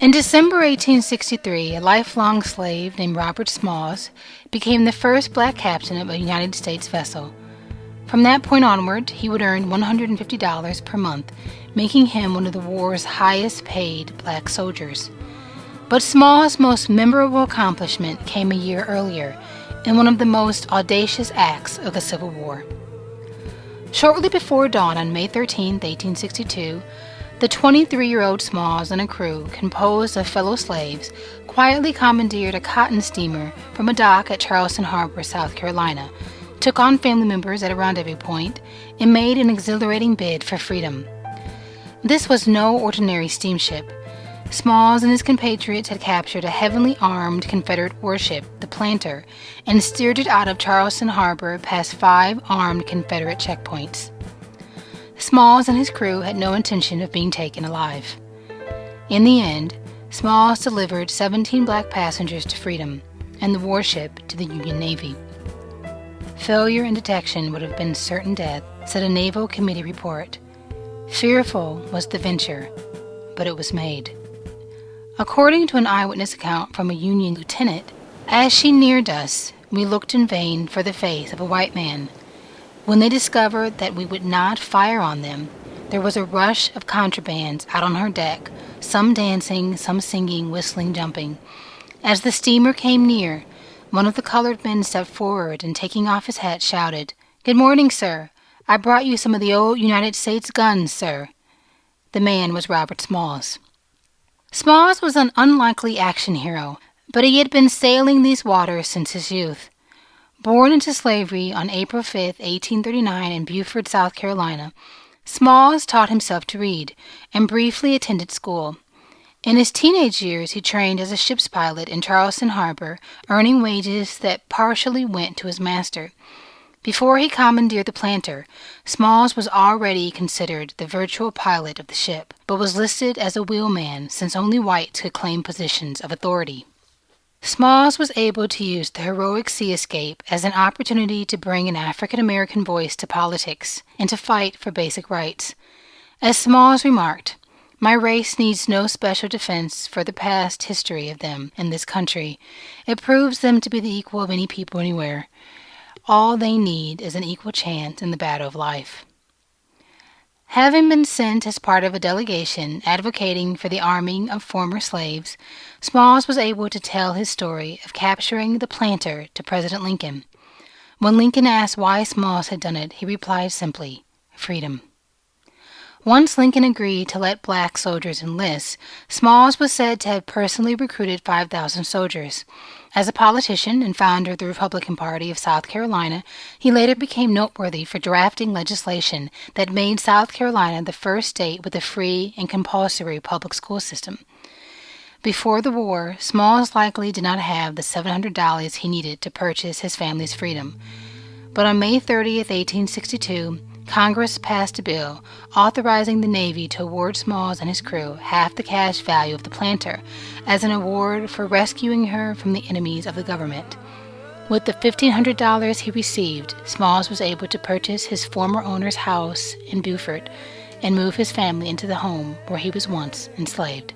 In December 1863, a lifelong slave named Robert Smalls became the first black captain of a United States vessel. From that point onward, he would earn $150 per month, making him one of the war's highest-paid black soldiers. But Smalls' most memorable accomplishment came a year earlier, in one of the most audacious acts of the Civil War. Shortly before dawn on May 13, 1862, the 23-year-old Smalls and a crew composed of fellow slaves quietly commandeered a cotton steamer from a dock at Charleston Harbor, South Carolina, took on family members at a rendezvous point, and made an exhilarating bid for freedom. This was no ordinary steamship. Smalls and his compatriots had captured a heavily armed Confederate warship, the Planter, and steered it out of Charleston Harbor past 5 armed Confederate checkpoints. Smalls and his crew had no intention of being taken alive. In the end, Smalls delivered 17 black passengers to freedom and the warship to the Union Navy. Failure in detection would have been certain death, said a Naval Committee report. Fearful was the venture, but it was made. According to an eyewitness account from a Union lieutenant, as she neared us, we looked in vain for the face of a white man. When they discovered that we would not fire on them, there was a rush of contrabands out on her deck, some dancing, some singing, whistling, jumping. As the steamer came near, one of the colored men stepped forward and, taking off his hat, shouted, "Good morning, sir. I brought you some of the old United States guns, sir." The man was Robert Smalls. Smalls was an unlikely action hero, but he had been sailing these waters since his youth. Born into slavery on April 5, 1839 in Beaufort, South Carolina, Smalls taught himself to read and briefly attended school. In his teenage years, he trained as a ship's pilot in Charleston Harbor, earning wages that partially went to his master. Before he commandeered the Planter, Smalls was already considered the virtual pilot of the ship, but was listed as a wheelman since only whites could claim positions of authority. Smalls was able to use the heroic sea escape as an opportunity to bring an African-American voice to politics and to fight for basic rights. As Smalls remarked, "My race needs no special defense for the past history of them in this country. It proves them to be the equal of any people anywhere. All they need is an equal chance in the battle of life." Having been sent as part of a delegation advocating for the arming of former slaves, Smalls was able to tell his story of capturing the Planter to President Lincoln. When Lincoln asked why Smalls had done it, he replied simply, "Freedom." Once Lincoln agreed to let black soldiers enlist, Smalls was said to have personally recruited 5,000 soldiers. As a politician and founder of the Republican Party of South Carolina, he later became noteworthy for drafting legislation that made South Carolina the first state with a free and compulsory public school system. Before the war, Smalls likely did not have the $700 he needed to purchase his family's freedom. But on May 30, 1862, Congress passed a bill authorizing the Navy to award Smalls and his crew half the cash value of the Planter as an award for rescuing her from the enemies of the government. With the $1,500 he received, Smalls was able to purchase his former owner's house in Beaufort and move his family into the home where he was once enslaved.